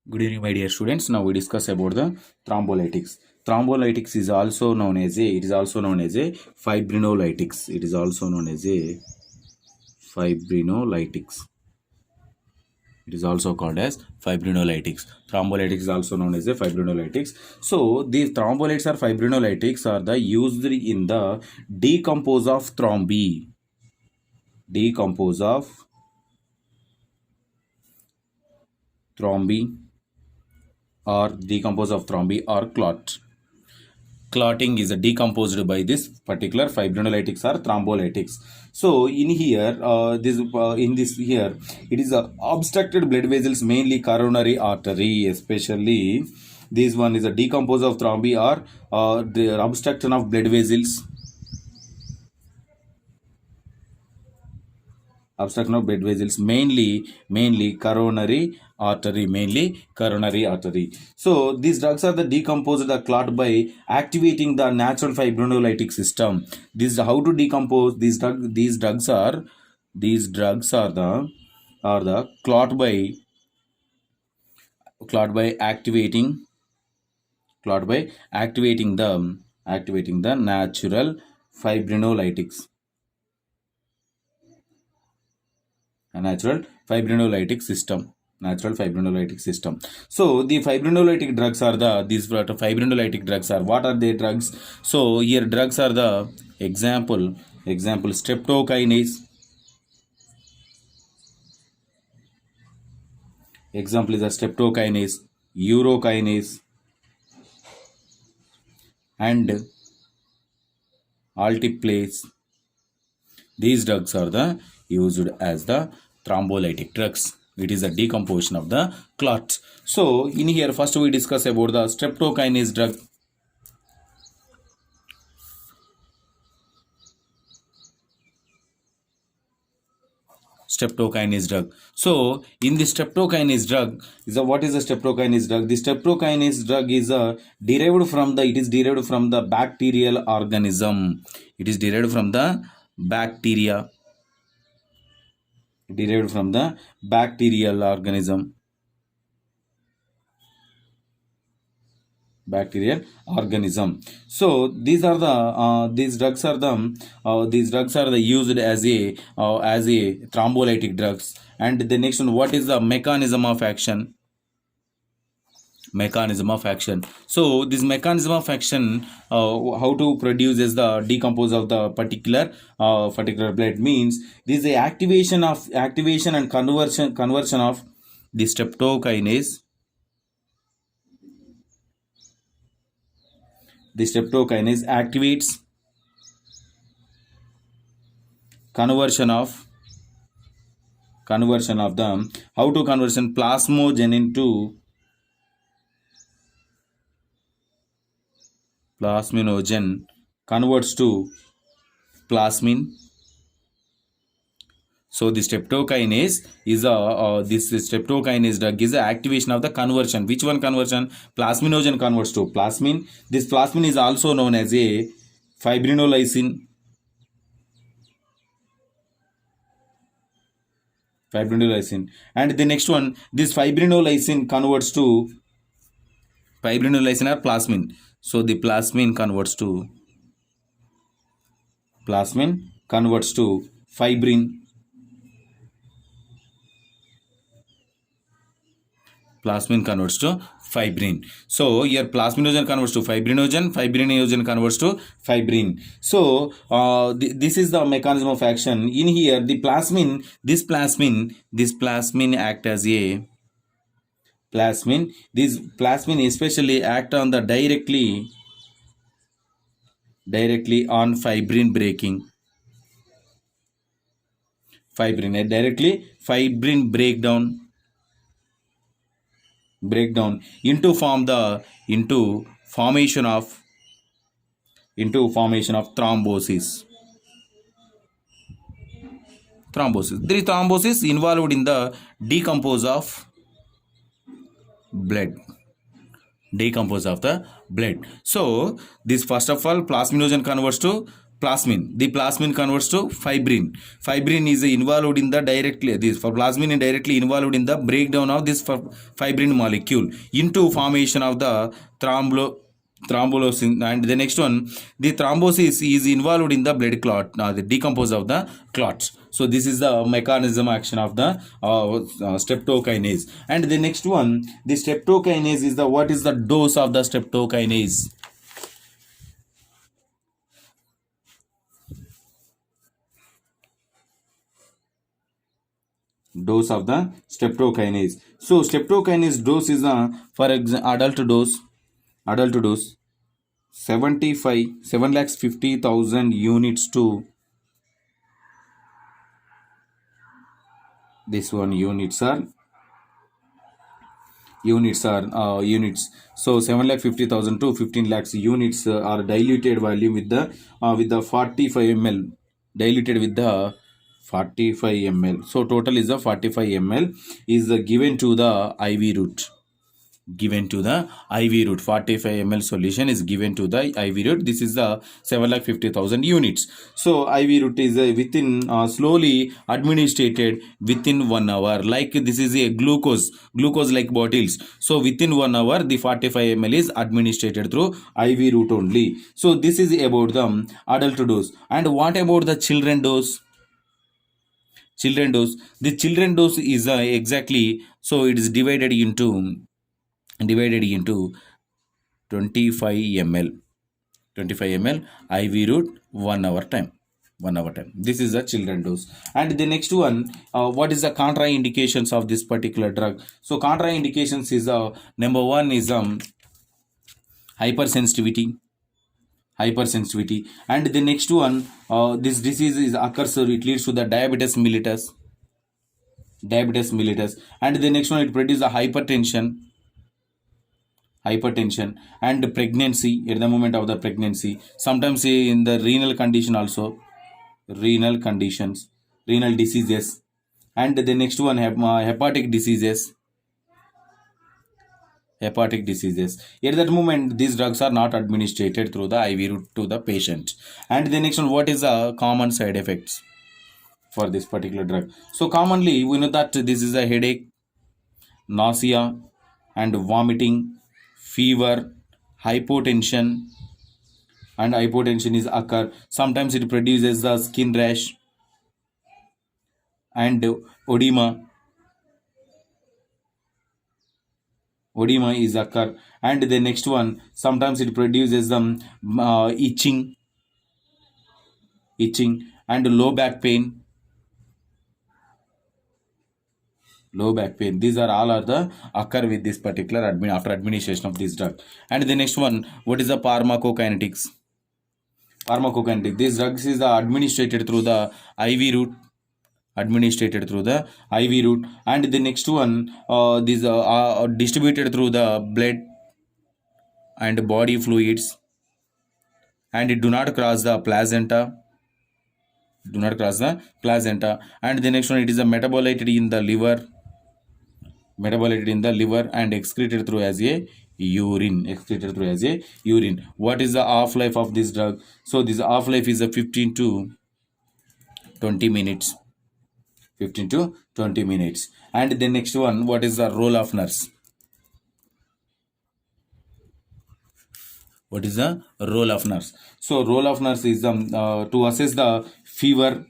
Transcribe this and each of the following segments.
Good evening, my dear students. Now we discuss about the thrombolytics. Thrombolytics is also known as fibrinolytics. It is also known as a fibrinolytics. It is also called as fibrinolytics. Thrombolytics is also known as a fibrinolytics. So these thrombolytics or fibrinolytics are the used in the decompose of thrombi. Decompose of thrombi or decompose of thrombi or clot. Clotting is decomposed by this particular fibrinolytics or thrombolytics. So in here, in this here, it is obstructed blood vessels, mainly coronary artery, especially this one is a decompose of thrombi or the obstruction of blood vessels. Obstruction of blood vessels, mainly coronary artery. So these drugs are the decomposed the clot by activating the natural fibrinolytic system. This is how to decompose these drugs. These drugs are the clot by activating the natural fibrinolytics. A natural fibrinolytic system. So the fibrinolytic drugs are what are the drugs? So here drugs are the example streptokinase. Example is a streptokinase, urokinase, and altiplase. These drugs are the used as the thrombolytic drugs. It is a decomposition of the clot. So in here first we discuss about the streptokinase drug. Streptokinase drug. So in the streptokinase drug what is the streptokinase drug? The streptokinase drug is derived from the bacterial organism. It is derived from the bacterial organism. So these drugs are the used as a thrombolytic drugs. And the next one, what is the mechanism of action? So this mechanism of action, how to produce is the decompose of the particular blood, means this is the activation and conversion of the streptokinase. The streptokinase activates conversion of the plasminogen converts to plasmin. So the streptokinase is this streptokinase drug is the activation of the conversion. Which one conversion? Plasminogen converts to plasmin. This plasmin is also known as a fibrinolysin. And the next one, this fibrinolysin converts to fibrinolysin or plasmin. So the plasmin converts to fibrin. Plasmin converts to fibrin. So here plasminogen converts to fibrinogen, fibrinogen converts to fibrin. So this is the mechanism of action. In here, the plasmin, this plasmin act as a plasmin. This plasmin especially act on the directly on fibrin breaking. Directly fibrin breakdown into formation of thrombosis. There is thrombosis involved in the decompose of blood. So this first of all plasminogen converts to plasmin. The plasmin converts to fibrin. Fibrin is involved in the directly this for plasmin is directly involved in the breakdown of this fibrin molecule into formation of the thrombolysin. And the next one, the thrombosis is involved in the blood clot, the decompose of the clots. So this is the mechanism action of the streptokinase. And the next one, the streptokinase is the what is the dose of the streptokinase? Dose of the streptokinase. So streptokinase dose is for adult dose 7,50,000 units to this one units are units. So 7,50,000 to 15 lakhs units are diluted volume with the 45 ml, diluted with the 45 ml. So total is the 45 ml is given to the IV route. Given to the IV route, 45 ml solution is given to the IV route. This is the 7,50,000 units. So IV route is within slowly administered within 1 hour. Like this is a glucose like bottles. So within 1 hour, the 45 ml is administered through IV route only. So this is about the adult dose. And what about the children dose? Children dose. The children dose is exactly, so it is divided into 25 ml IV route 1 hour time. This is the children dose. And the next one, what is the contraindications of this particular drug? So contraindications is number one is hypersensitivity. And the next one, this disease is occurs, so it leads to the diabetes mellitus. And the next one, it produces a hypertension and pregnancy at the moment of the pregnancy, sometimes in the renal condition also, renal diseases. And the next one, hepatic diseases. At that moment, these drugs are not administered through the IV route to the patient. And the next one, what is the common side effects for this particular drug? So commonly we know that this is a headache, nausea and vomiting, fever, hypotension, and hypotension is occur. Sometimes it produces the skin rash and edema is occur. And the next one, sometimes it produces itching and low back pain. These are all the occur with this particular after administration of this drug. And the next one, what is the pharmacokinetics? These drugs is administered through the IV route. And the next one, these are distributed through the blood and body fluids, and it do not cross the placenta. And the next one, it is metabolized in the liver, and excreted through as a urine. What is the half life of this drug? So this half life is a 15 to 20 minutes. And the next one, what is the role of nurse? So role of nurse is to assess the fever,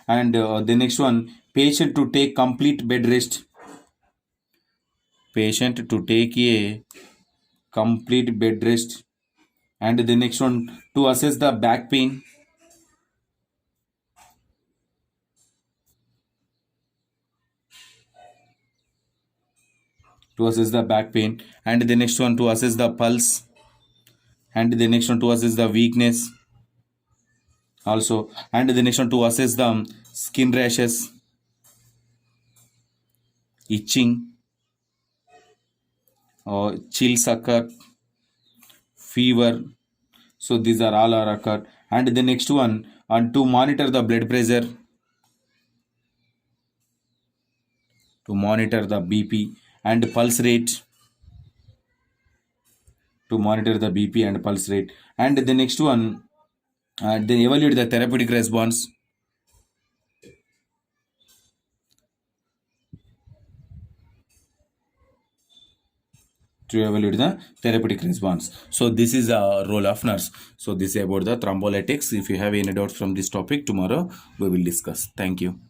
and the next one, patient to take complete bed rest. And the next one, to assess the back pain. And the next one, to assess the pulse. And the next one, to assess the weakness also. And the next one, to assess the skin rashes, itching, chills occur, fever. So these are all occur. And the next one, to monitor the blood pressure, to monitor the BP and pulse rate. to monitor the BP and pulse rate. And the next one, then evaluate the therapeutic response. To evaluate the therapeutic response. So this is a role of nurse. So this is about the thrombolytics. If you have any doubts from this topic, tomorrow we will discuss. Thank you.